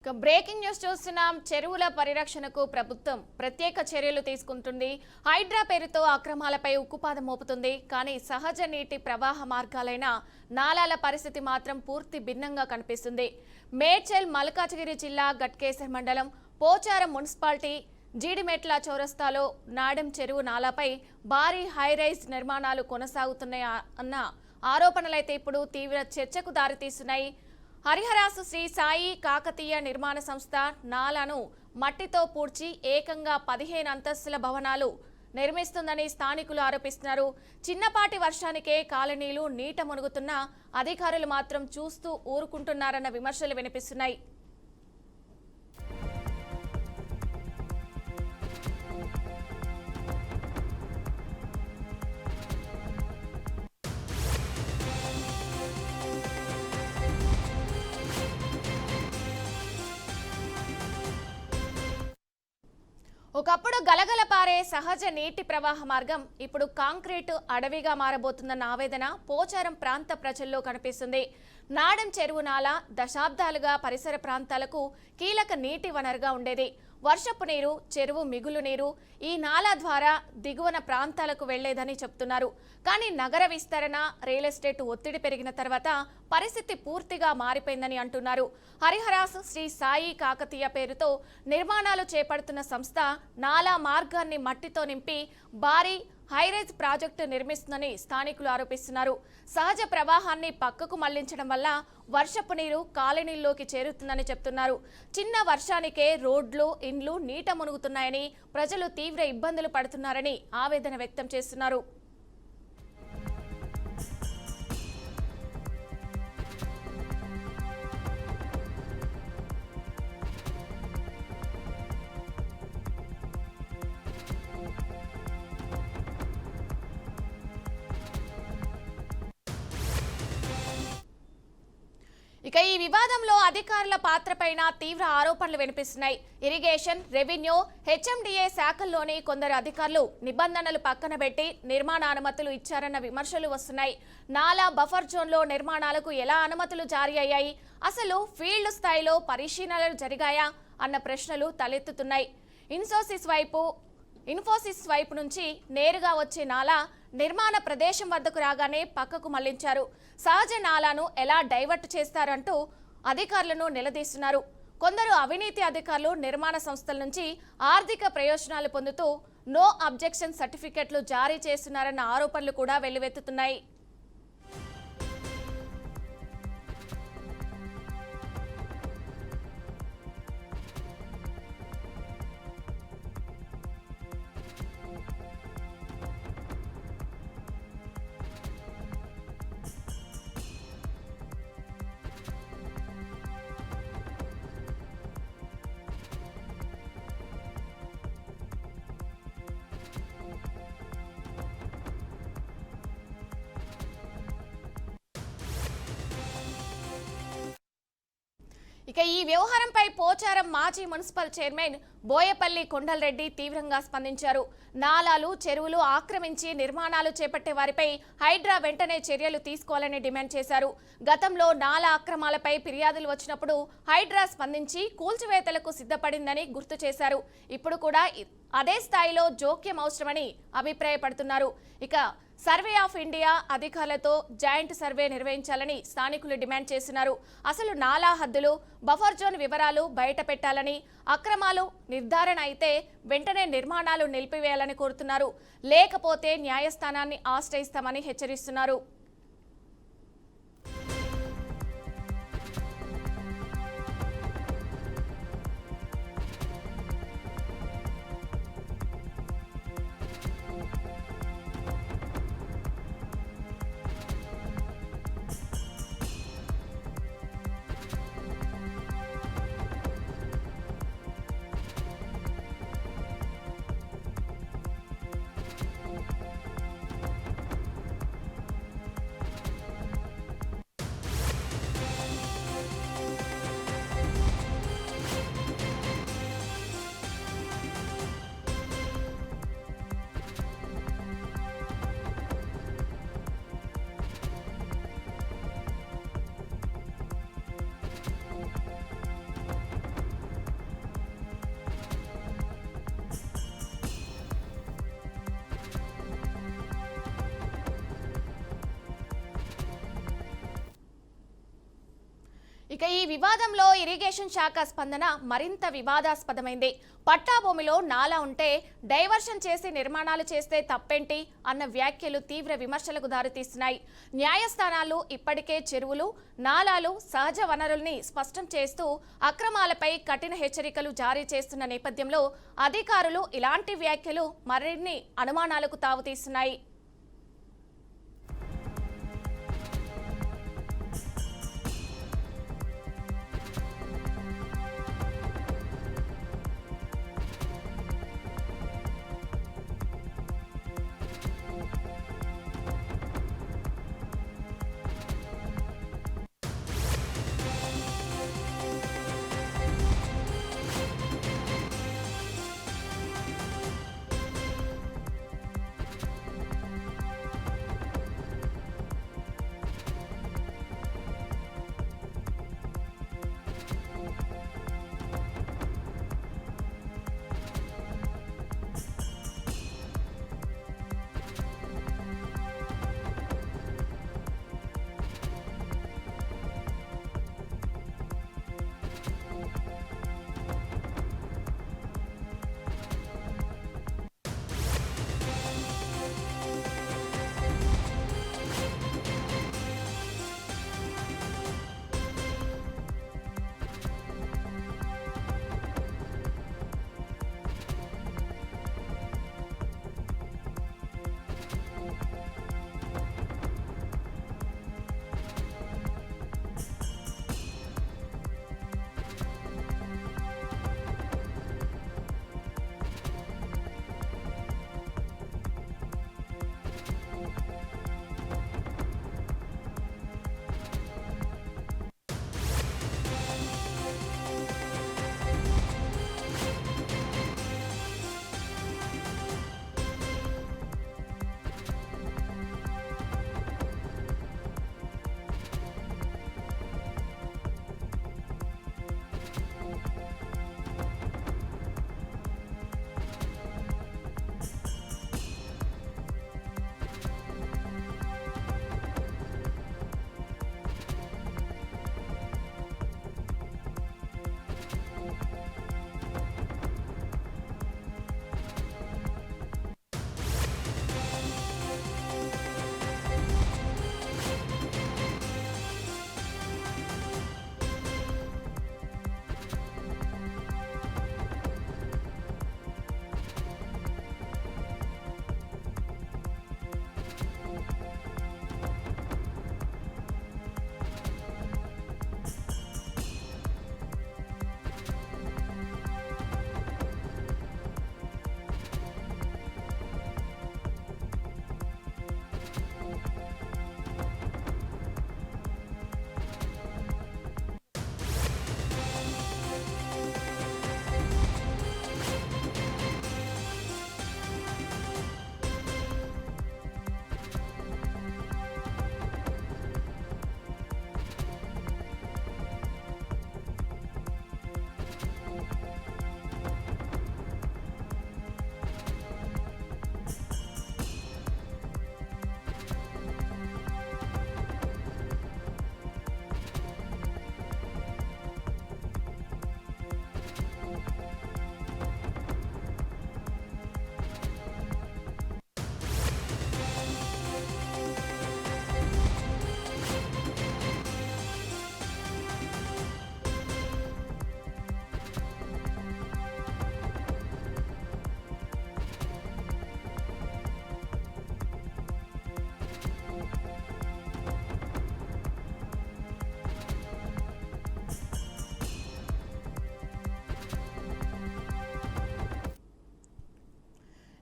Breaking news చూస్తున్నాం. చెరువుల పరిరక్షణకు ప్రభుత్వం ప్రత్యేక చర్యలు తీసుకుంటుంది. హైడ్రా పేరుతో అక్రమాలపై ఉక్కుపాదం మోపుతుంది. కానీ సహజ నీటి ప్రవాహ మార్గాలైన నాలాల పరిస్థితి మాత్రం పూర్తి భిన్నంగా కనిపిస్తుంది. మేడ్చల్ మల్కాజ్గిరి జిల్లా గట్కేసర్ మండలం పోచారం మున్సిపాలిటీ జీడిమెట్ల చౌరస్తాలో నాడెం చెరువు నాలాపై భారీ హైరైజ్ నిర్మాణాలు కొనసాగుతున్నాయి అన్న ఆరోపణలైతే ఇప్పుడు తీవ్ర చర్చకు దారితీస్తున్నాయి. హరిహరాసు శ్రీ సాయి కాకతీయ నిర్మాణ సంస్థ నాలాను మట్టితో పూడ్చి ఏకంగా 15 అంతస్తుల భవనాలు నిర్మిస్తుందని స్థానికులు ఆరోపిస్తున్నారు. చిన్నపాటి వర్షానికే కాలనీలు నీట మునుగుతున్నా అధికారులు మాత్రం చూస్తూ ఊరుకుంటున్నారన్న విమర్శలు వినిపిస్తున్నాయి. ఒకప్పుడు గలగల పారే సహజ నీటి ప్రవాహ మార్గం ఇప్పుడు కాంక్రీటు అడవిగా మారబోతుందన్న ఆవేదన పోచారం ప్రాంత ప్రజల్లో కనిపిస్తుంది. నాడెం చెరువు నాల దశాబ్దాలుగా పరిసర ప్రాంతాలకు కీలక నీటి వనరుగా ఉండేది. వర్షపు నీరు, చెరువు మిగులు నీరు ఈ నాలా ద్వారా దిగువన ప్రాంతాలకు వెళ్లేదని చెప్తున్నారు. కానీ నగర విస్తరణ, రియల్ ఎస్టేట్ ఒత్తిడి పెరిగిన తర్వాత పరిస్థితి పూర్తిగా మారిపోయిందని అంటున్నారు. హరిహరాసు శ్రీ సాయి కాకతీయ పేరుతో నిర్మాణాలు చేపడుతున్న సంస్థ నాలా మార్గాన్ని మట్టితో నింపి భారీ హైరేజ్ ప్రాజెక్టు నిర్మిస్తుందని స్థానికులు ఆరోపిస్తున్నారు. సహజ ప్రవాహాన్ని పక్కకు మళ్లించడం వల్ల వర్షపు నీరు కాలనీల్లోకి చేరుతుందని చెప్తున్నారు. చిన్న వర్షానికే రోడ్లు, ఇండ్లు నీట మునుగుతున్నాయని, ప్రజలు తీవ్ర ఇబ్బందులు పడుతున్నారని ఆవేదన వ్యక్తం చేస్తున్నారు. ఇక ఈ వివాదంలో అధికారుల పాత్రపైన తీవ్ర ఆరోపణలు వినిపిస్తున్నాయి. ఇరిగేషన్, రెవెన్యూ, హెచ్ఎండిఏ శాఖల్లోని కొందరు అధికారులు నిబంధనలు పక్కన పెట్టి నిర్మాణ అనుమతులు ఇచ్చారన్న విమర్శలు వస్తున్నాయి. నాలా బఫర్ జోన్లో నిర్మాణాలకు ఎలా అనుమతులు జారీ అయ్యాయి? అసలు ఫీల్డ్ స్థాయిలో పరిశీలనలు జరిగాయా అన్న ప్రశ్నలు తలెత్తుతున్నాయి. ఇన్ఫోసిస్ వైపు నుంచి నేరుగా వచ్చే నాలా నిర్మాణ ప్రదేశం వద్దకు రాగానే పక్కకు మళ్లించారు. సహజ నాలాను ఎలా డైవర్ట్ చేస్తారంటూ అధికారులను నిలదీస్తున్నారు. కొందరు అవినీతి అధికారులు నిర్మాణ సంస్థల నుంచి ఆర్థిక ప్రయోజనాలు పొందుతూ నో అబ్జెక్షన్ సర్టిఫికెట్లు జారీ చేస్తున్నారన్న ఆరోపణలు కూడా వెల్లువెత్తుతున్నాయి. ఇక ఈ వ్యవహారంపై పోచారం మాజీ మున్సిపల్ చైర్మన్ బోయపల్లి కొండలరెడ్డి తీవ్రంగా స్పందించారు. నాలాలు, చెరువులు ఆక్రమించి నిర్మాణాలు చేపట్టే వారిపై హైడ్రా వెంటనే చర్యలు తీసుకోవాలని డిమాండ్ చేశారు. గతంలో నాలా అక్రమాలపై ఫిర్యాదులు వచ్చినప్పుడు హైడ్రా స్పందించి కూల్చివేతలకు సిద్ధపడిందని గుర్తు చేశారు. ఇప్పుడు కూడా అదే స్థాయిలో జోక్యం అవసరమని అభిప్రాయపడుతున్నారు. ఇక సర్వే ఆఫ్ ఇండియా అధికారులతో జాయింట్ సర్వే నిర్వహించాలని స్థానికులు డిమాండ్ చేస్తున్నారు. అసలు నాలా హద్దులు, బఫర్ జోన్ వివరాలు బయట పెట్టాలని, అక్రమాలు నిర్ధారణ అయితే వెంటనే నిర్మాణాలు నిలిపివేయాలని కోరుతున్నారు. లేకపోతే న్యాయస్థానాన్ని ఆశ్రయిస్తామని హెచ్చరిస్తున్నారు. ఇక ఈ వివాదంలో ఇరిగేషన్ శాఖ స్పందన మరింత వివాదాస్పదమైంది. పట్టా భూమిలో నాలా ఉంటే డైవర్షన్ చేసి నిర్మాణాలు చేస్తే తప్పేంటి అన్న వ్యాఖ్యలు తీవ్ర విమర్శలకు దారితీస్తున్నాయి. న్యాయస్థానాలు ఇప్పటికే చెరువులు, నాలాలు, సహజ వనరుల్ని స్పష్టం చేస్తూ అక్రమాలపై కఠిన హెచ్చరికలు జారీ చేస్తున్న నేపథ్యంలో అధికారులు ఇలాంటి వ్యాఖ్యలు మరిన్ని అనుమానాలకు తావుతీస్తున్నాయి.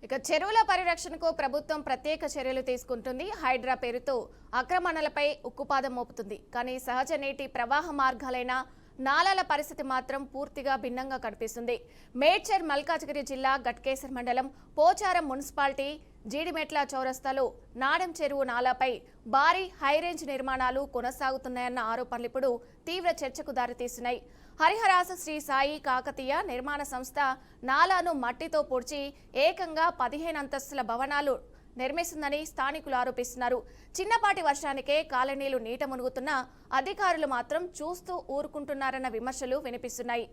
ఇక చెరువుల పరిరక్షణకు ప్రభుత్వం ప్రత్యేక చర్యలు తీసుకుంటుంది. హైడ్రా పేరుతో ఆక్రమణలపై ఉక్కుపాదం మోపుతుంది. కానీ సహజ నీటి ప్రవాహ మార్గాలైన నాలాల పరిస్థితి మాత్రం పూర్తిగా భిన్నంగా కనిపిస్తుంది. మేడ్చర్ మల్కాజ్గిరి జిల్లా గట్కేసర్ మండలం పోచారం మున్సిపాలిటీ జీడిమెట్ల చౌరస్తాలో నాడం చెరువు నాలాపై భారీ హైరేంజ్ నిర్మాణాలు కొనసాగుతున్నాయన్న ఆరోపణలు ఇప్పుడు తీవ్ర చర్చకు దారితీస్తున్నాయి. హరిహరాస శ్రీ సాయి కాకతీయ నిర్మాణ సంస్థ నాలాను మట్టితో పొడిచి ఏకంగా 15 అంతస్తుల భవనాలు నిర్మిస్తుందని స్థానికులు ఆరోపిస్తున్నారు. చిన్నపాటి వర్షానికే కాలనీలు నీట మునుగుతున్నా అధికారులు మాత్రం చూస్తూ ఊరుకుంటున్నారన్న విమర్శలు వినిపిస్తున్నాయి.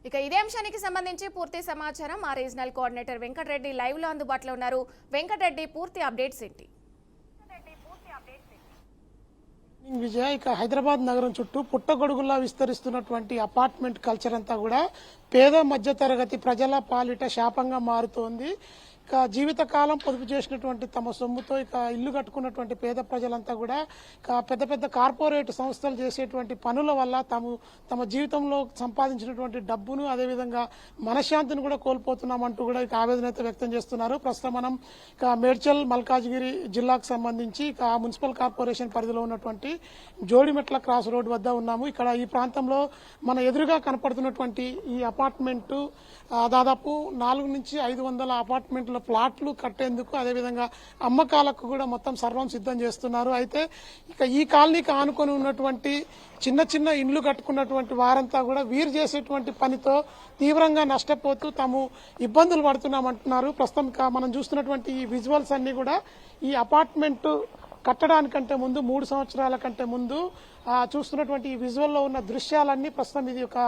ఇక ఇదే అంశానికి సంబంధించి పూర్తి సమాచారం మా రీజనల్ కోఆర్డినేటర్ వెంకటరెడ్డి లైవ్ లో అందుబాటులో ఉన్నారు. వెంకటరెడ్డి, పూర్తి అప్డేట్స్ ఏంటి? విజయ, ఇక హైదరాబాద్ నగరం చుట్టూ పుట్టగొడుగులా విస్తరిస్తున్నటువంటి అపార్ట్మెంట్ కల్చర్ అంతా కూడా పేద మధ్యతరగతి ప్రజల పాలిట శాపంగా మారుతోంది. ఇక జీవితకాలం పొదుపు చేసినటువంటి తమ సొమ్ముతో ఇక ఇల్లు కట్టుకున్నటువంటి పేద ప్రజలంతా కూడా పెద్ద పెద్ద కార్పొరేట్ సంస్థలు చేసేటువంటి పనుల వల్ల తమ జీవితంలో సంపాదించినటువంటి డబ్బును అదేవిధంగా మనశ్శాంతిని కూడా కోల్పోతున్నామంటూ కూడా ఇక ఆవేదన అయితే వ్యక్తం చేస్తున్నారు. ప్రస్తుతం మనం ఇక మేడ్చల్ మల్కాజ్గిరి జిల్లాకు సంబంధించి ఇక మున్సిపల్ కార్పొరేషన్ పరిధిలో ఉన్నటువంటి జోడిమెట్ల క్రాస్ రోడ్ వద్ద ఉన్నాము. ఇక్కడ ఈ ప్రాంతంలో మన ఎదురుగా కనపడుతున్నటువంటి ఈ అపార్ట్మెంట్ దాదాపు 400 నుంచి 500 అపార్ట్మెంట్ల ప్లాట్లు కట్టేందుకు అదేవిధంగా అమ్మకాలకు కూడా మొత్తం సర్వం సిద్ధం చేస్తున్నారు. అయితే ఇక ఈ కాలనీకి ఆనుకొని ఉన్నటువంటి చిన్న చిన్న ఇండ్లు కట్టుకున్నటువంటి వారంతా కూడా వీరు చేసేటువంటి పనితో తీవ్రంగా నష్టపోతూ తాము ఇబ్బందులు పడుతున్నామంటున్నారు. ప్రస్తుతం మనం చూస్తున్నటువంటి ఈ విజువల్స్ అన్ని కూడా ఈ అపార్ట్మెంట్ కట్టడానికంటే ముందు 3 సంవత్సరాల కంటే ముందు చూస్తున్నటువంటి ఈ విజువల్లో ఉన్న దృశ్యాలన్నీ ప్రస్తుతం ఇది ఒక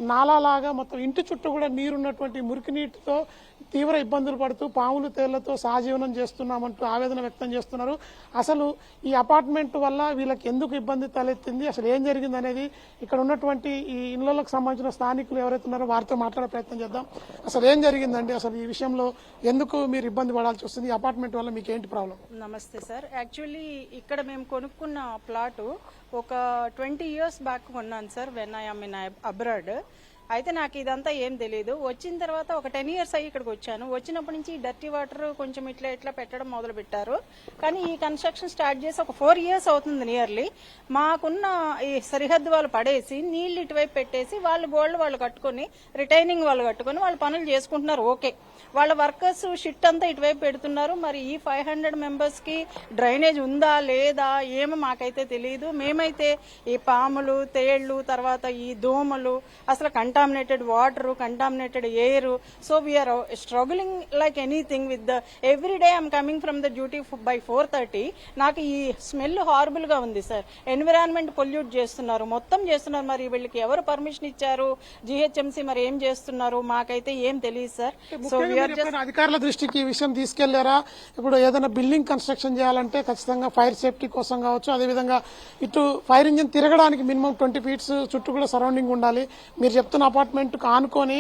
నాలాలాగా మొత్తం ఇంటి చుట్టూ కూడా నీరున్నటువంటి మురికి నీటితో తీవ్ర ఇబ్బందులు పడుతూ పాములు తేళ్లతో సహజీవనం చేస్తున్నామంటూ ఆవేదన వ్యక్తం చేస్తున్నారు. అసలు ఈ అపార్ట్మెంట్ వల్ల వీళ్ళకి ఎందుకు ఇబ్బంది తలెత్తింది, అసలు ఏం జరిగింది అనేది ఇక్కడ ఉన్నటువంటి ఈ ఇళ్లకు సంబంధించిన స్థానికులు ఎవరైతే ఉన్నారో వారితో మాట్లాడే ప్రయత్నం చేద్దాం. అసలు ఏం జరిగిందండి, అసలు ఈ విషయంలో ఎందుకు మీరు ఇబ్బంది పడాల్సి వస్తుంది, ఈ అపార్ట్మెంట్ వల్ల మీకు ఏంటి ప్రాబ్లం? నమస్తే సార్. యాక్చువల్లీ ఇక్కడ మేము కొనుక్కున్న ప్లాటు ఒక 20 years బ్యాక్ కొన్నాను sir, when I am in abroad. అయితే నాకు ఇదంతా ఏం తెలియదు. వచ్చిన తర్వాత ఒక 10 years అయ్యి ఇక్కడికి వచ్చాను. వచ్చినప్పటి నుంచి డర్టీ వాటర్ కొంచెం ఇట్లా పెట్టడం మొదలు పెట్టారు. కానీ ఈ కన్స్ట్రక్షన్ స్టార్ట్ చేసి ఒక 4 years అవుతుంది నియర్లీ. మాకున్న ఈ సరిహద్దు వాళ్ళు పడేసి నీళ్లు ఇటువైపు పెట్టేసి వాళ్ళు గోల్డ్ వాళ్ళు కట్టుకుని రిటైనింగ్ వాళ్ళు కట్టుకుని వాళ్ళు పనులు చేసుకుంటున్నారు. ఓకే, వాళ్ళ వర్కర్స్ షిట్ అంతా ఇటువైపు పెడుతున్నారు. మరి ఈ 500 members కి డ్రైనేజ్ ఉందా లేదా ఏమో మాకైతే తెలియదు. మేమైతే ఈ పాములు తేళ్లు తర్వాత ఈ దోమలు అసలు contaminated water contaminated air, so we are struggling like anything with the every day I'm coming from the duty by 4:30. నాకు ఈ స్మెల్ హారబుల్ గా ఉంది సార్. ఎన్విరాన్మెంట్ పొల్యూట్ చేస్తున్నారు, మొత్తం చేస్తున్నారు. మరి వీళ్ళకి ఎవరు పర్మిషన్ ఇచ్చారు, జిహెచ్ఎంసీ మరి ఏం చేస్తున్నారు మాకైతే ఏం తెలియదు సార్. సో అధికారుల దృష్టికి ఈ విషయం తీసుకెళ్లారా? ఇప్పుడు ఏదైనా బిల్డింగ్ కన్స్ట్రక్షన్ చేయాలంటే ఖచ్చితంగా ఫైర్ సేఫ్టీ కోసం కావచ్చు, అదేవిధంగా ఇటు ఫైర్ ఇంజిన్ తిరగడానికి మినిమం 20 feet చుట్టూ కూడా సరౌండింగ్ ఉండాలి. మీరు చెప్తున్న అపార్ట్మెంట్ ఆనుకొని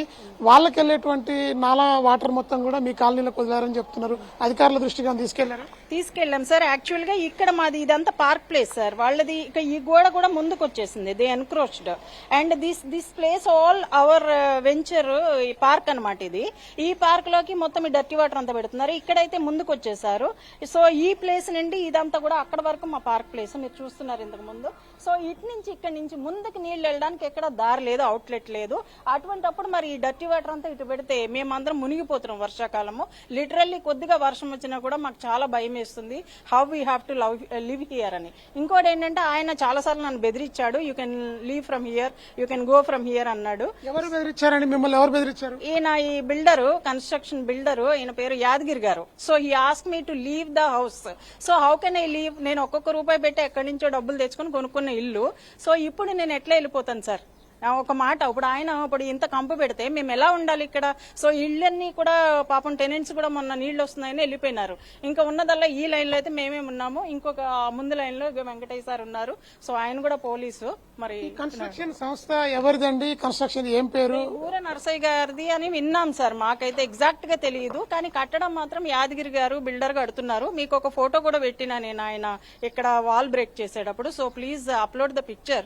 వాళ్ళకి వెళ్ళేటువంటి నాలా వాటర్ మొత్తం కూడా మీ కాలనీలోకి వదిలారని చెప్తున్నారు. అధికారుల దృష్టికి తీసుకెళ్లారా? తీసుకెళ్లాం సార్. యాక్చువల్ గా ఇక్కడ మాది ఇదంతా పార్క్ ప్లేస్ సార్. వాళ్ళది ఇక ఈ గోడ కూడా ముందుకు వచ్చేసింది, they encroached. And this place all our venture park అనమాట. ఇది ఈ పార్క్ లోకి మొత్తం ఈ డర్టీ వాటర్ అంతా పెడుతున్నారు. ఇక్కడైతే ముందుకు వచ్చేసారు. సో ఈ ప్లేస్ నుండి ఇదంతా కూడా అక్కడ వరకు మా పార్క్ ప్లేస్ మీరు చూస్తున్నారు ఇంతకు ముందు. సో ఇటు నుంచి ఇక్కడ నుంచి ముందుకు నీళ్లు వెళ్ళడానికి ఎక్కడ దారి లేదు, అవుట్లెట్ లేదు. అటువంటిప్పుడు మరి ఈ డర్టీ వాటర్ అంతా ఇటు పెడితే మేమందరం మునిగిపోతున్నాం వర్షాకాలము. లిటరల్లీ కొద్దిగా వర్షం వచ్చినా కూడా మాకు చాలా భయం వేస్తుంది. How we have to live here అని. ఇంకోటి ఏంటంటే ఆయన చాలా సార్లు నన్ను బెదిరించాడు. You can leave from here, you can go from here అన్నాడు. ఎవరు బెదిరించారని మిమ్మల్ని ఎవరు బెదిరించారు? ఈయన ఈ బిల్డరు, కన్స్ట్రక్షన్ బిల్డరు, ఈయన పేరు యాదగిరి గారు. So he ask me to leave the house. So how can I leave? నేను ఒక్కొక్క రూపాయి పెట్టి ఎక్కడి నుంచో డబ్బులు తెచ్చుకుని కొనుక్కున్న ఇల్లు. సో ఇప్పుడు నేను ఎట్లా వెళ్ళిపోతాను సార్? ఒక మాట, ఇప్పుడు ఆయన ఇప్పుడు ఇంత కంపు పెడితే మేము ఎలా ఉండాలి ఇక్కడ? సో ఇళ్ళన్నీ కూడా పాపం టెనెంట్స్ కూడా మొన్న నీళ్లు వస్తున్నాయని వెళ్ళిపోయినారు. ఇంకా ఉన్నదల్లా ఈ లైన్ లో అయితే మేమే ఉన్నాము. ఇంకొక ముందు లైన్ లో వెంకటయ్య సార్ ఉన్నారు. సో ఆయన కూడా పోలీసు. మరి కన్స్ట్రక్షన్ సంస్థ ఎవరిదండి? కన్స్ట్రక్షన్ ఏం పేరు? ఊర నరసయ్య గారిది అని విన్నాం సార్. మాకైతే ఎగ్జాక్ట్ గా తెలియదు. కానీ కట్టడం మాత్రం యాదగిరి గారు బిల్డర్ కడుతున్నారు. మీకు ఒక ఫోటో కూడా పెట్టినా నేను ఆయన ఇక్కడ వాల్ బ్రేక్ చేసేటప్పుడు. So please upload the picture.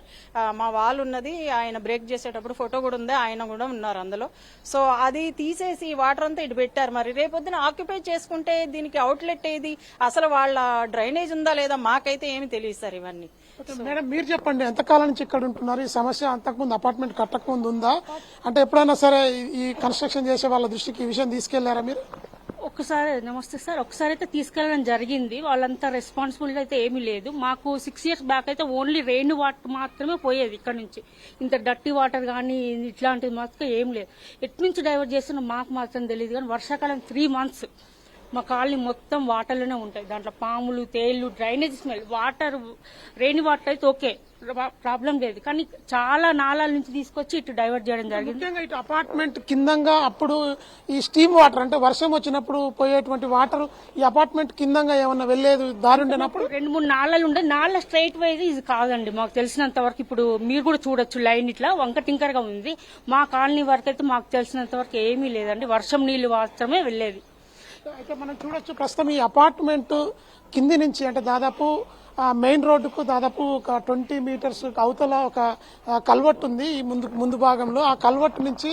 మా వాల్ ఉన్నది, ఆయన బ్రేక్ చేసేటప్పుడు ఫోటో కూడా ఉంది, ఆయన కూడా ఉన్నారు అందులో. సో అది తీసేసి వాటర్ అంతా ఇటు పెట్టారు. మరి రేపొద్దున ఆక్యుపై చేసుకుంటే దీనికి అవుట్లెట్ ఏది, అసలు వాళ్ళ డ్రైనేజ్ ఉందా లేదా మాకైతే ఏమి తెలియదు సార్ ఇవన్నీ. మేడం మీరు చెప్పండి, ఎంతకాలం నుంచి ఇక్కడ ఉంటున్నారు? ఈ సమస్య అంతకుముందు అపార్ట్మెంట్ కట్టకముందు ఉందా? అంటే ఎప్పుడైనా సరే ఈ కన్స్ట్రక్షన్ చేసే వాళ్ళ దృష్టికి ఈ విషయం తీసుకెళ్లారా మీరు? ఒకసారి నమస్తే సార్, ఒకసారి అయితే తీసుకెళ్ళడం జరిగింది. వాళ్ళంతా రెస్పాన్సిబిలిటీ అయితే ఏమీ లేదు. మాకు 6 years బ్యాక్ అయితే ఓన్లీ రెయిన్ వాటర్ మాత్రమే పోయేది ఇక్కడ నుంచి. ఇంత డర్టీ వాటర్ కానీ ఇట్లాంటివి మాత్రం ఏం లేదు. ఎటు నుంచి డైవర్ట్ చేస్తున్నా మాకు మాత్రం తెలియదు. కానీ వర్షాకాలం 3 months మా కాలనీ మొత్తం వాటర్లోనే ఉంటాయి. దాంట్లో పాములు, తేళ్లు, drainage smell. Water rain water అయితే ఓకే, ప్రాబ్లం లేదు. కానీ చాలా నాలాల నుంచి తీసుకొచ్చి ఇటు డైవర్ట్ చేయడం జరిగింది. ముఖ్యంగా ఇటు అపార్ట్మెంట్ కిందంగా అప్పుడు ఈ స్టీమ్ వాటర్ అంటే వర్షం వచ్చినప్పుడు పోయేటువంటి వాటర్ ఈ అపార్ట్మెంట్ కిందంగా ఏమన్నా వెళ్లేదు దారి ఉండేనప్పుడు 2-3 నాళాలు ఉండే. నాళ స్ట్రైట్ వైజ్ ఇది కాదండి మాకు తెలిసినంత వరకు. ఇప్పుడు మీరు కూడా చూడొచ్చు, లైన్ ఇట్లా వంక టింకర్ గా ఉంది. మా కాలనీ వరకు అయితే మాకు తెలిసినంత వరకు ఏమీ లేదండి, వర్షం నీళ్లు మాత్రమే వెళ్లేది. అయితే మనం చూడొచ్చు ప్రస్తుతం ఈ అపార్ట్మెంట్ కింది నుంచి అంటే దాదాపు మెయిన్ రోడ్డుకు దాదాపు ఒక 20 meters అవతల ఒక కల్వర్ట్ ఉంది ఈ ముందు భాగంలో. ఆ కల్వర్ట్ నుంచి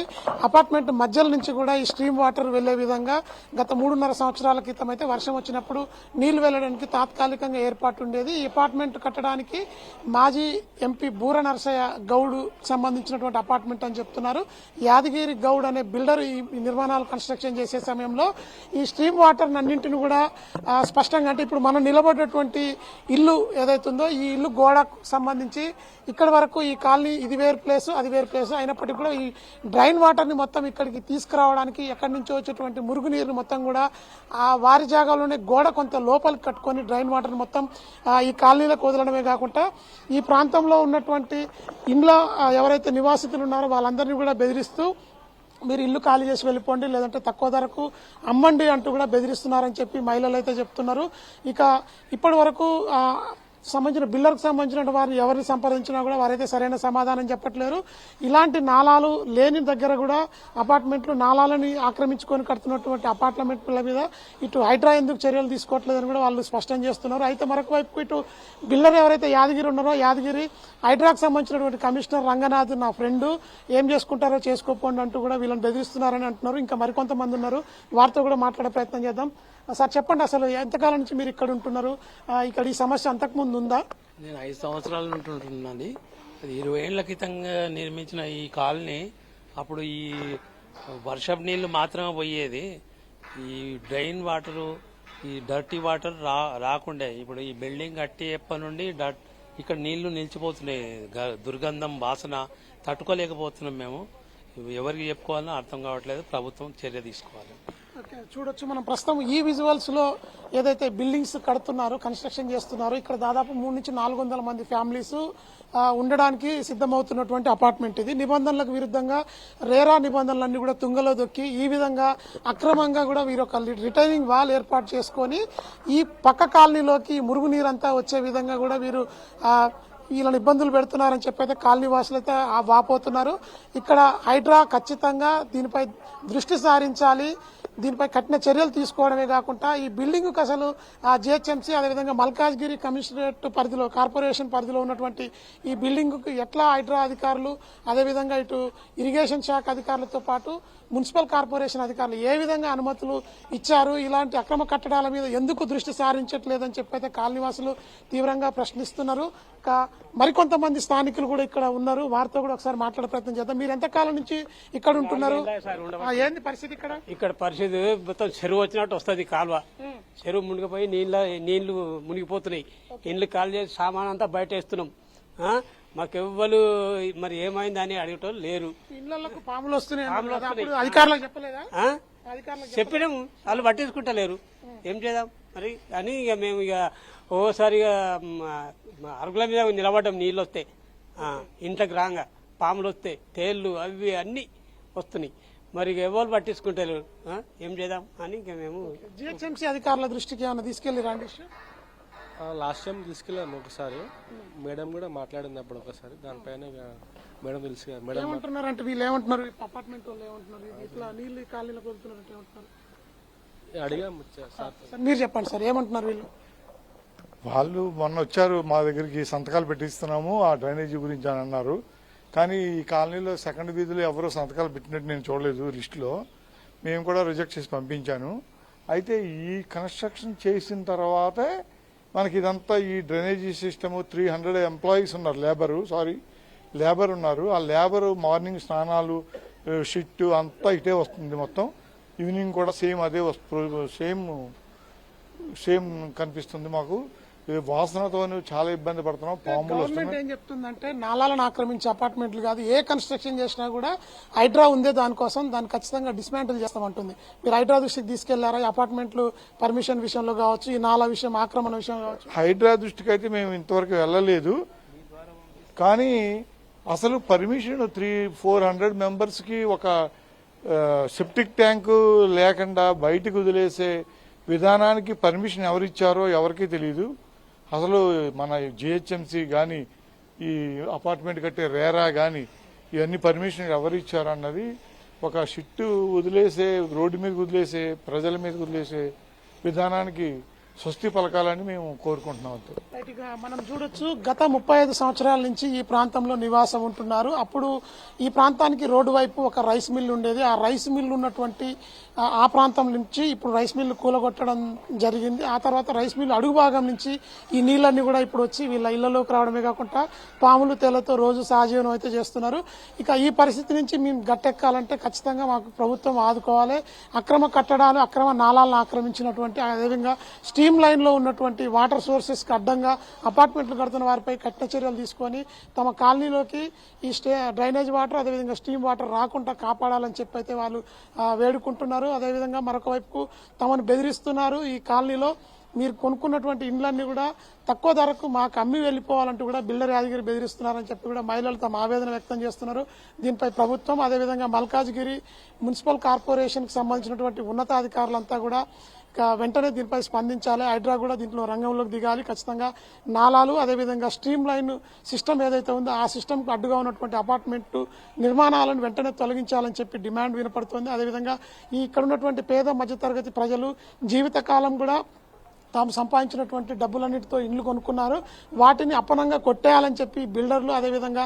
అపార్ట్మెంట్ మధ్యల నుంచి కూడా ఈ స్ట్రీమ్ వాటర్ వెళ్లే విధంగా గత 3.5 సంవత్సరాల క్రితం అయితే వర్షం వచ్చినప్పుడు నీళ్లు వెళ్లడానికి తాత్కాలికంగా ఏర్పాటు ఉండేది. ఈ అపార్ట్మెంట్ కట్టడానికి మాజీ ఎంపీ బూర నరసయ్య గౌడ్ సంబంధించినటువంటి అపార్ట్మెంట్ అని చెప్తున్నారు. యాదగిరి గౌడ్ అనే బిల్డర్ ఈ నిర్మాణాలు కన్స్ట్రక్షన్ చేసే సమయంలో ఈ స్ట్రీమ్ వాటర్ అన్నింటిని కూడా స్పష్టంగా అంటే ఇప్పుడు మనం నిలబడేటువంటి ఇల్లు ఏదైతుందో ఈ ఇల్లు గోడకు సంబంధించి ఇక్కడ వరకు ఈ కాలనీ ఇది వేరు ప్లేస్ అది వేరు ప్లేస్ అయినప్పటికీ కూడా ఈ డ్రైన్ వాటర్ ని మొత్తం ఇక్కడికి తీసుకురావడానికి ఎక్కడి నుంచో వచ్చేటువంటి మురుగునీరు మొత్తం కూడా ఆ వారి జాగాలోనే గోడ కొంత లోపలికి కట్టుకొని డ్రైన్ వాటర్ మొత్తం ఈ కాలనీలకు వదలడమే కాకుండా ఈ ప్రాంతంలో ఉన్నటువంటి ఇంట్లో ఎవరైతే నివాసితులు ఉన్నారో వాళ్ళందరినీ కూడా బెదిరిస్తూ మీరు ఇల్లు ఖాళీ చేసి వెళ్ళిపోండి లేదంటే తక్కువ ధరకు అమ్మండి అంటూ కూడా బెదిరిస్తున్నారని చెప్పి మహిళలు అయితే చెప్తున్నారు. ఇక ఇప్పటి వరకు సంబంధించిన బిల్డర్కు సంబంధించిన వారిని ఎవరిని సంప్రదించినా కూడా వారైతే సరైన సమాధానం చెప్పట్లేరు. ఇలాంటి నాలాలు లేని దగ్గర కూడా అపార్ట్మెంట్లు నాలాలని ఆక్రమించుకొని కడుతున్నటువంటి అపార్ట్మెంట్ల మీద ఇటు హైడ్రా ఎందుకు చర్యలు తీసుకోవట్లేదని కూడా వాళ్ళు స్పష్టం చేస్తున్నారు. అయితే మరొక వైపు ఇటు బిల్డర్ ఎవరైతే యాదగిరి ఉన్నారో యాదగిరి హైడ్రాకు సంబంధించినటువంటి కమిషనర్ రంగనాథ్ నా ఫ్రెండ్ ఏం చేసుకుంటారో చేసుకోపోండి అంటూ కూడా వీళ్ళని బెదిరిస్తున్నారని అంటున్నారు. ఇంకా మరికొంతమంది ఉన్నారు, వారితో కూడా మాట్లాడే ప్రయత్నం చేద్దాం. సార్ చెప్పండి, అసలు ఎంతకాలం నుంచి మీరు ఇక్కడ ఉంటున్నారు? ఇక్కడ ఈ సమస్య అంతకుముందు ఉందా? నేను 5 సంవత్సరాల నుండి ఉంటున్నది. 20 ఏళ్ల క్రితంగా నిర్మించిన ఈ కాలనీ అప్పుడు ఈ వర్షపు నీళ్లు మాత్రమే పోయేది. ఈ డ్రైన్ వాటరు ఈ డర్టీ వాటర్ రాకుండే. ఇప్పుడు ఈ బిల్డింగ్ కట్టి ఎప్పటి నుండి ఇక్కడ నీళ్లు నిలిచిపోతున్నాయి. దుర్గంధం వాసన తట్టుకోలేకపోతున్నాం మేము. ఎవరికి చెప్పుకోవాలో అర్థం కావట్లేదు. ప్రభుత్వం చర్య తీసుకోవాలి. చూడొచ్చు మనం ప్రస్తుతం ఈ విజువల్స్ లో ఏదైతే బిల్డింగ్స్ కడుతున్నారో కన్స్ట్రక్షన్ చేస్తున్నారో ఇక్కడ దాదాపు 300 నుంచి 400 మంది ఫ్యామిలీస్ ఉండడానికి సిద్ధమవుతున్నటువంటి అపార్ట్మెంట్ ఇది. నిబంధనలకు విరుద్ధంగా రేరా నిబంధనలన్నీ కూడా తుంగలో దొక్కి ఈ విధంగా అక్రమంగా కూడా వీరు ఒక రిటైనింగ్ వాల్ ఏర్పాటు చేసుకొని ఈ పక్క కాలనీలోకి మురుగునీరంతా వచ్చే విధంగా కూడా వీరు వీళ్ళని ఇబ్బందులు పెడుతున్నారని చెప్పైతే కాలనీ వాసులు అయితే వాపోతున్నారు. ఇక్కడ హైడ్రా ఖచ్చితంగా దీనిపై దృష్టి సారించాలి, దీనిపై కఠిన చర్యలు తీసుకోవడమే కాకుండా ఈ బిల్డింగ్ అసలు జిహెచ్ఎంసీ అదేవిధంగా మల్కాజ్గిరి కమిషనరేట్ పరిధిలో కార్పొరేషన్ పరిధిలో ఉన్నటువంటి ఈ బిల్డింగ్ కు ఎట్లా హైడ్రా అధికారులు అదేవిధంగా ఇటు ఇరిగేషన్ శాఖ అధికారులతో పాటు మున్సిపల్ కార్పొరేషన్ అధికారులు ఏ విధంగా అనుమతులు ఇచ్చారు, ఇలాంటి అక్రమ కట్టడాల మీద ఎందుకు దృష్టి సారించట్లేదని చెప్పైతే కాలనీవాసులు తీవ్రంగా ప్రశ్నిస్తున్నారు. మరికొంతమంది స్థానికులు కూడా ఇక్కడ ఉన్నారు, వారితో కూడా ఒకసారి మాట్లాడే ప్రయత్నం చేద్దాం. మీరు ఎంతకాలం నుంచి ఇక్కడ ఉంటున్నారు? ఏంది పరిస్థితి ఇక్కడ? ఇక్కడ పరిస్థితి మొత్తం చెరువు వచ్చినట్టు వస్తుంది. కాలువ చెరువు మునిగిపోయి నీళ్లు మునిగిపోతున్నాయి. ఇండ్లు కాలు చేసి సామాన్ అంతా బయట వేస్తున్నాం. మాకెవ్వరు మరి ఏమైంది అని అడిగటం లేరు. ఇళ్లకు పాములు వస్తున్నాయి, అధికారులకు చెప్పలేదా? చెప్పినాము, వాళ్ళు పట్టించుకుంటలేరు. ఏం చేద్దాం మరి అని ఇక మేము ఇక ఓసారిగా అరుగుల మీద నిలబడ్డాం. నీళ్ళు వస్తే ఇంట్లోకి రాగా పాములు వస్తే తేళ్లు అవి అన్ని వస్తున్నాయి. మరి ఎవరు పట్టించుకుంటలేరు. ఏం చేద్దాం అని ఇక మేము జిహెచ్ఎంసీ అధికారుల దృష్టికి ఏమైనా తీసుకెళ్లి రండి. లాస్ట్ టైం తీసుకెళ్ళాము ఒకసారి, మేడం కూడా మాట్లాడింది అప్పుడు ఒకసారి. దానిపైన మేడం తెలుసు. మేడం ఏమంటున్నారు అంటే వీళ్ళు ఏమంటున్నారు, అపార్ట్మెంట్ వాళ్ళు ఏమంటున్నారు, ఇట్లా నీళ్ళు కాలనీలకు వెళ్తున్నారంటే ఏమంటున్నారు? అడిగాము సార్. మీరు చెప్పండి సార్, ఏమంటున్నారు వీళ్ళు? వాళ్ళు మొన్న వచ్చారు మా దగ్గరికి, సంతకాలు పెట్టిస్తున్నాము ఆ డ్రైనేజీ గురించి అని అన్నారు. కానీ ఈ కాలనీలో సెకండ్ వీధిలో ఎవరో సంతకాలు పెట్టినట్టు నేను చూడలేదు లిస్టులో. మేము కూడా రిజెక్ట్ చేసి పంపించాను. అయితే ఈ కన్స్ట్రక్షన్ చేసిన తర్వాతే మనకి ఇదంతా ఈ డ్రైనేజీ సిస్టము 300 ఎంప్లాయీస్ ఉన్నారు, లేబర్ ఉన్నారు. ఆ లేబరు మార్నింగ్ స్నానాలు, షిట్ అంతా ఇటే వస్తుంది. మొత్తం ఈవినింగ్ కూడా సేమ్ అదే సేమ్ కనిపిస్తుంది మాకు. వాసనతో చాలా ఇబ్బంది పడుతున్నాం. పాములు గవర్నమెంట్ వస్తున్నాయి. ఏం చెప్తుందంటే నాలాలను ఆక్రమించే అపార్ట్మెంట్లు కాదు, ఏ కన్స్ట్రక్షన్ చేసినా కూడా హైడ్రా ఉందే దానికోసం, దాన్ని ఖచ్చితంగా డిస్మాంటిల్ చేస్తామంటుంది. మీరు హైడ్రా దృష్టికి తీసుకెళ్లారా? ఈ అపార్ట్మెంట్లు పర్మిషన్ విషయంలో కావచ్చు, ఈ నాలా విషయం, ఆక్రమణ విషయం కావచ్చు. హైడ్రా దృష్టికి అయితే మేము ఇంతవరకు వెళ్ళలేదు. కానీ అసలు పర్మిషన్ 300-400 మెంబర్స్ కి ఒక సెప్టిక్ ట్యాంకు లేకుండా బయటకు వదిలేసే విధానానికి పర్మిషన్ ఎవరిచ్చారో ఎవరికీ తెలియదు. అసలు మన జిహెచ్ఎంసీ కానీ, ఈ అపార్ట్మెంట్ కట్టే రేరా కానీ ఇవన్నీ పర్మిషన్ ఎవరు ఇచ్చారన్నది, ఒక షిట్టు వదిలేసే, రోడ్డు మీద వదిలేసే, ప్రజల మీద వదిలేసే విధానానికి స్వస్తి పలకాలని మేము కోరుకుంటున్నాం. అంతే. రైట్, ఇక మనం చూడొచ్చు, గత 35 సంవత్సరాల నుంచి ఈ ప్రాంతంలో నివాసం ఉంటున్నారు. అప్పుడు ఈ ప్రాంతానికి రోడ్డు వైపు ఒక రైస్ మిల్ ఉండేది. ఆ రైస్ మిల్ ఉన్నటువంటి ఆ ప్రాంతం నుంచి ఇప్పుడు రైస్ మిల్ కూలగొట్టడం జరిగింది. ఆ తర్వాత రైస్ మిల్ అడుగు భాగం నుంచి ఈ నీళ్ళన్నీ కూడా ఇప్పుడు వచ్చి వీళ్ళ ఇళ్లలోకి రావడమే కాకుండా పాములు తేలతో రోజు సహజీవనం అయితే చేస్తున్నారు. ఇక ఈ పరిస్థితి నుంచి మేము గట్టెక్కాలంటే ఖచ్చితంగా మాకు ప్రభుత్వం ఆదుకోవాలి. అక్రమ కట్టడాలు, అక్రమ నాలాలను ఆక్రమించినటువంటి, అదేవిధంగా స్టీమ్ లైన్ లో ఉన్నటువంటి వాటర్ సోర్సెస్ కి అడ్డంగా అపార్ట్మెంట్లు కడుతున్న వారిపై కఠిన చర్యలు తీసుకొని తమ కాలనీలోకి ఈ డ్రైనేజ్ వాటర్, అదేవిధంగా స్టీమ్ వాటర్ రాకుండా కాపాడాలని చెప్పి అయితే వాళ్ళు వేడుకుంటున్నారు. అదేవిధంగా మరొక వైపు తమను బెదిరిస్తున్నారు. ఈ కాలనీలో మీరు కొనుక్కున్నటువంటి ఇండ్లన్నీ కూడా తక్కువ ధరకు మాకు అమ్మి వెళ్లిపోవాలంటూ కూడా బిల్డర్ యాదగిరి బెదిరిస్తున్నారని చెప్పి కూడా మహిళలు తమ ఆవేదన వ్యక్తం చేస్తున్నారు. దీనిపై ప్రభుత్వం, అదేవిధంగా మల్కాజ్గిరి మున్సిపల్ కార్పొరేషన్ కి సంబంధించినటువంటి ఉన్నతాధికారులంతా కూడా వెంటనే దీనిపై స్పందించాలి. హైడ్రా కూడా దీంట్లో రంగంలోకి దిగాలి. ఖచ్చితంగా నాలాలు, అదేవిధంగా స్ట్రీమ్ లైన్ సిస్టమ్ ఏదైతే ఉందో ఆ సిస్టమ్ కు అడ్డుగా ఉన్నటువంటి అపార్ట్మెంట్ నిర్మాణాలను వెంటనే తొలగించాలని చెప్పి డిమాండ్ వినపడుతోంది. అదేవిధంగా ఇక్కడ ఉన్నటువంటి పేద మధ్యతరగతి ప్రజలు జీవితకాలం కూడా తాము సంపాదించినటువంటి డబ్బులన్నిటితో ఇండ్లు కొనుక్కున్నారు. వాటిని అప్పనంగా కొట్టేయాలని చెప్పి బిల్డర్లు, అదేవిధంగా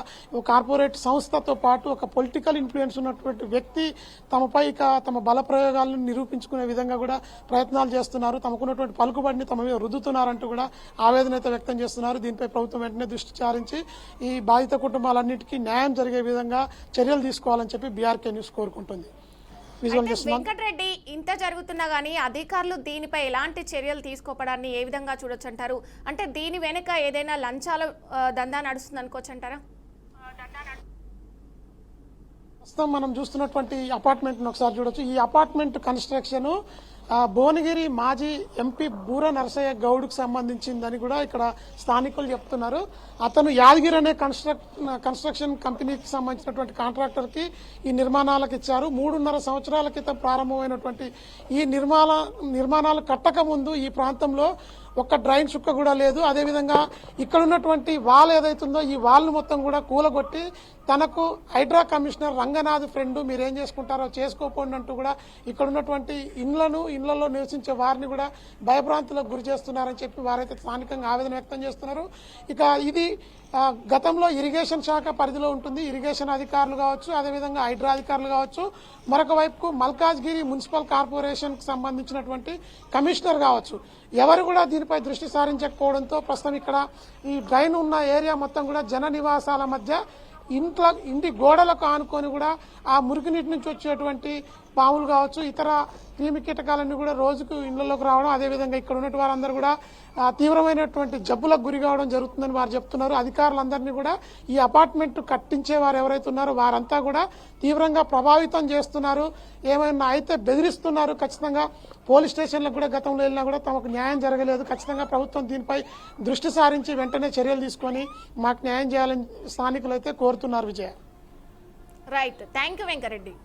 కార్పొరేట్ సంస్థతో పాటు ఒక పొలిటికల్ ఇన్ఫ్లుయెన్స్ ఉన్నటువంటి వ్యక్తి తమపై తమ బల ప్రయోగాలను నిరూపించుకునే విధంగా కూడా ప్రయత్నాలు చేస్తున్నారు. తమకున్నటువంటి పలుకుబడిని తమ మీద రుద్దుతున్నారంటూ కూడా ఆవేదన అయితే వ్యక్తం చేస్తున్నారు. దీనిపై ప్రభుత్వం వెంటనే దృష్టి సారించి ఈ బాధిత కుటుంబాలన్నిటికీ న్యాయం జరిగే విధంగా చర్యలు తీసుకోవాలని చెప్పి బీఆర్కే న్యూస్ కోరుకుంటుంది. వెంకటరెడ్డి, ఇంత జరుగుతున్నా గానీ అధికారులు దీనిపై ఎలాంటి చర్యలు తీసుకోవడాన్ని ఏ విధంగా చూడొచ్చు అంటారు? అంటే దీని వెనుక ఏదైనా లంచాల దందా నడుస్తుంది అనుకోవచ్చు అంటారా? ప్రస్తుతం మనం చూస్తున్నటువంటి అపార్ట్మెంట్ ఒకసారి చూడొచ్చు. ఈ అపార్ట్మెంట్ కన్స్ట్రక్షన్ భువనగిరి మాజీ ఎంపీ బూర నరసయ్య గౌడ్కు సంబంధించిందని కూడా ఇక్కడ స్థానికులు చెప్తున్నారు. అతను యాదగిరి అనే కన్స్ట్రక్షన్ కంపెనీకి సంబంధించినటువంటి కాంట్రాక్టర్ కి ఈ నిర్మాణాలకు ఇచ్చారు. 3.5 సంవత్సరాల క్రితం ప్రారంభమైనటువంటి ఈ నిర్మాణాలు కట్టక ముందు ఈ ప్రాంతంలో ఒక్క డ్రైన్ చుక్క కూడా లేదు. అదేవిధంగా ఇక్కడ ఉన్నటువంటి వాల్ ఏదైతుందో ఈ వాల్ మొత్తం కూడా కూలగొట్టి తనకు హైడ్రా కమిషనర్ రంగనాథ్ ఫ్రెండ్ మీరేం చేసుకుంటారో చేసుకోపోండి అంటూ కూడా ఇక్కడ ఉన్నటువంటి ఇళ్లలో నివసించే వారిని కూడా భయభ్రాంతులకు గురి చేస్తున్నారని చెప్పి వారైతే స్థానికంగా ఆవేదన వ్యక్తం చేస్తున్నారు. ఇక ఇది గతంలో ఇరిగేషన్ శాఖ పరిధిలో ఉంటుంది. ఇరిగేషన్ అధికారులు కావచ్చు, అదేవిధంగా హైడ్రా అధికారులు కావచ్చు, మరొక వైపు మల్కాజ్గిరి మున్సిపల్ కార్పొరేషన్ కి సంబంధించినటువంటి కమిషనర్ కావచ్చు, ఎవరు కూడా దీనిపై దృష్టి సారించకపోవడంతో ప్రస్తుతం ఇక్కడ ఈ డ్రైన్ ఉన్న ఏరియా మొత్తం కూడా జన నివాసాల మధ్య ఇంటి గోడలకు ఆనుకొని కూడా ఆ మురికి నుంచి వచ్చేటువంటి పాములు కావచ్చు, ఇతర క్రిమి కీటకాలన్నీ కూడా రోజుకు ఇళ్లలోకి రావడం, అదేవిధంగా ఇక్కడ ఉన్నటువంటి వారందరూ కూడా తీవ్రమైనటువంటి జబ్బులకు గురి కావడం జరుగుతుందని వారు చెప్తున్నారు. అధికారులందరినీ కూడా ఈ అపార్ట్మెంట్ కట్టించే వారు ఎవరైతే ఉన్నారో వారంతా కూడా తీవ్రంగా ప్రభావితం చేస్తున్నారు. ఏమైనా అయితే బెదిరిస్తున్నారు. ఖచ్చితంగా పోలీస్ స్టేషన్లకు కూడా గతంలో వెళ్ళినా కూడా తమకు న్యాయం జరగలేదు. ఖచ్చితంగా ప్రభుత్వం దీనిపై దృష్టి సారించి వెంటనే చర్యలు తీసుకొని మాకు న్యాయం చేయాలని స్థానికులు అయితే కోరుతున్నారు. Vijaya. Right, thank you Venkat Reddy.